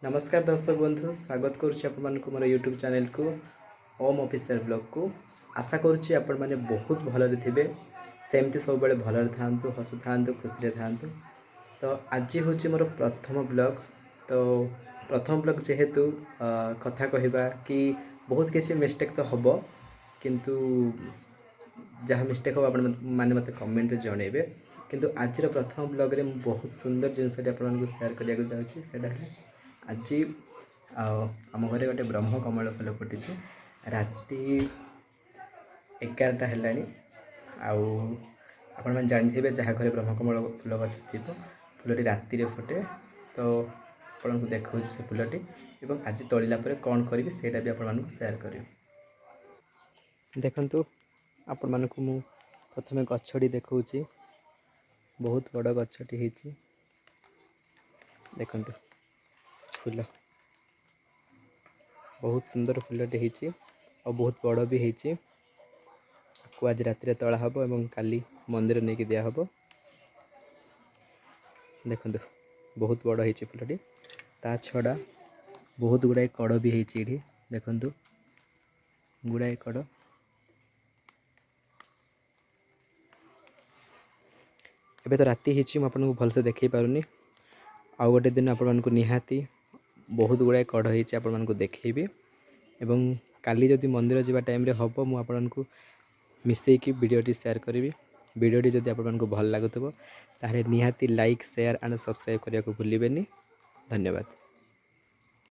नमस्कार दर्शक बंधु स्वागत करुँच मोर यूट्यूब चैनल को ओम ऑफिशियल ब्लॉग को आशा करुँची आपण मैंने बहुत भलरे थे सेमती सब बड़े भलरे था हसु था खुशी था। तो आज हूँ मोर प्रथम ब्लॉग। तो प्रथम ब्लॉग जेहेतु कथा कहवा कि बहुत किसी मिस्टेक तो हम किंतु जहाँ मिस्टेक हम आपने मत कमेंट जनइबे। किंतु आज प्रथम ब्लॉग रे बहुत सुंदर जिनसटी आपको सेयार करने जाऊँगी। आज आम घरे गोटे ब्रह्म कमल फूल फुटी राति 11टा है। आपण जानते जहाँ घरे ब्रह्म कमल फूल गच थी फूलटी राति फुटे। तो आपको देखा से फूलटी और आज तोड़ा कौन करी से भी आपको सेयार कर देखु। आपण मानक मु प्रथमे गछटी देखा बहुत बड़ गछटी देखु फूल बहुत सुंदर फूलटे होती और बहुत बड़ भी होती। आज राति तला हम और काली मंदिर नहीं कि दिया हम। देखु बहुत बड़ होती फूलटी ता छड़ा बहुत गुड़ाए कड़ भी होती देखु गुड़ाए कड़। एबे तो राति आपको भलसे देखे पारुनी आउ गोटे दिन आपको निहाती बहुत गुड़ाए कड़ होती आपको देखी एवं काली जदि मंदिर जावा टाइम हम मुझे मिसईकी वीडियोटी शेयर करी। वीडियोटी जदि आपको भल लगुव ताहले निहाती लाइक शेयर एंड सब्सक्राइब करने को भूलिबेनी। धन्यवाद।